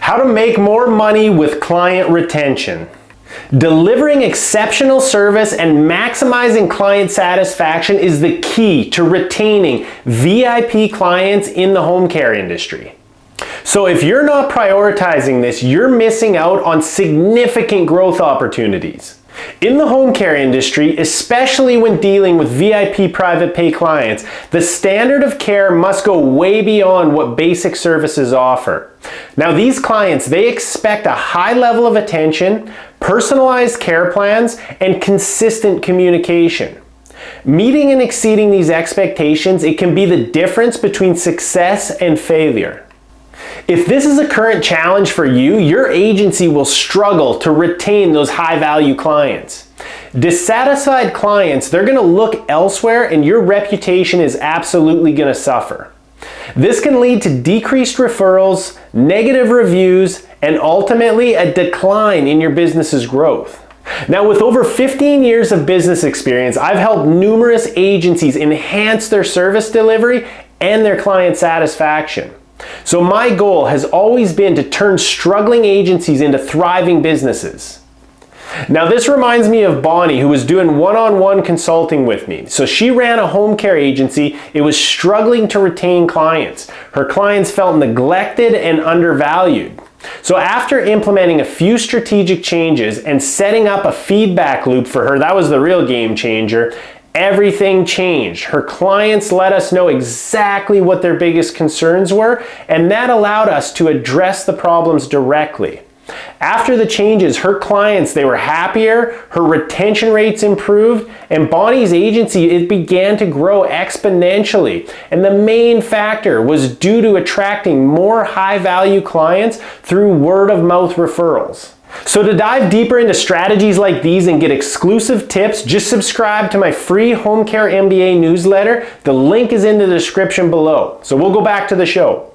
How to make more money with client retention. Delivering exceptional service and maximizing client satisfaction is the key to retaining VIP clients in the home care industry. So if you're not prioritizing this, you're missing out on significant growth opportunities. In the home care industry, especially when dealing with VIP private pay clients, the standard of care must go way beyond what basic services offer. Now these clients, they expect a high level of attention, personalized care plans, and consistent communication. Meeting and exceeding these expectations, it can be the difference between success and failure. If this is a current challenge for you, your agency will struggle to retain those high-value clients. Dissatisfied clients, they're going to look elsewhere and your reputation is absolutely going to suffer. This can lead to decreased referrals, negative reviews, and ultimately a decline in your business's growth. Now, with over 15 years of business experience, I've helped numerous agencies enhance their service delivery and their client satisfaction. So my goal has always been to turn struggling agencies into thriving businesses. Now this reminds me of Bonnie, who was doing one-on-one consulting with me. So she ran a home care agency. It was struggling to retain clients. Her clients felt neglected and undervalued. So after implementing a few strategic changes and setting up a feedback loop for her, that was the real game changer, everything changed. Her clients let us know exactly what their biggest concerns were, and that allowed us to address the problems directly. After the changes, her clients, they were happier, her retention rates improved, and Bonnie's agency, it began to grow exponentially. And the main factor was due to attracting more high-value clients through word-of-mouth referrals. So to dive deeper into strategies like these and get exclusive tips, just subscribe to my free Home Care MBA newsletter. The link is in the description below. So we'll go back to the show.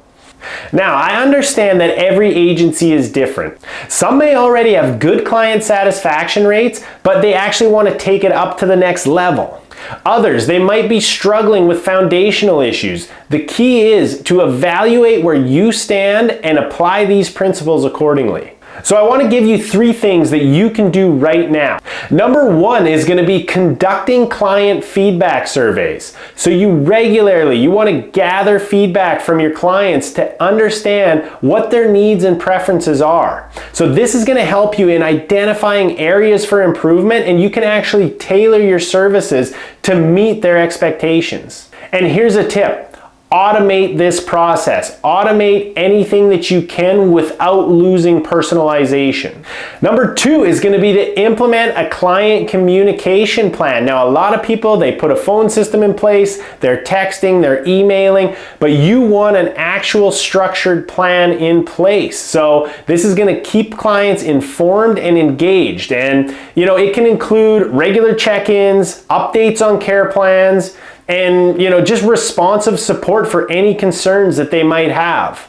Now, I understand that every agency is different. Some may already have good client satisfaction rates, but they actually want to take it up to the next level. Others, they might be struggling with foundational issues. The key is to evaluate where you stand and apply these principles accordingly. So I want to give you 3 things that you can do right now. Number 1 is going to be conducting client feedback surveys. So you want to gather feedback from your clients to understand what their needs and preferences are. So this is going to help you in identifying areas for improvement, and you can actually tailor your services to meet their expectations. And here's a tip. Automate this process. Automate anything that you can without losing personalization. Number 2 is going to be to implement a client communication plan. Now, a lot of people, they put a phone system in place, they're texting, they're emailing, but you want an actual structured plan in place. So this is going to keep clients informed and engaged. And it can include regular check-ins, updates on care plans, and just responsive support for any concerns that they might have.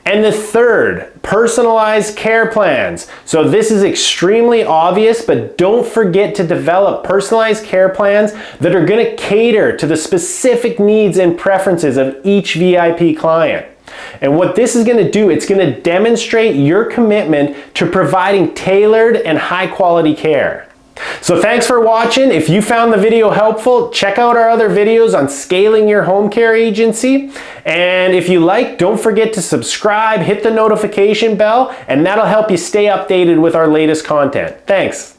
And the third, personalized care plans. So this is extremely obvious, but don't forget to develop personalized care plans that are going to cater to the specific needs and preferences of each VIP client. And what this is going to do, it's going to demonstrate your commitment to providing tailored and high quality care. So thanks for watching. If you found the video helpful, check out our other videos on scaling your home care agency. And if you like, don't forget to subscribe, hit the notification bell, and that'll help you stay updated with our latest content. Thanks.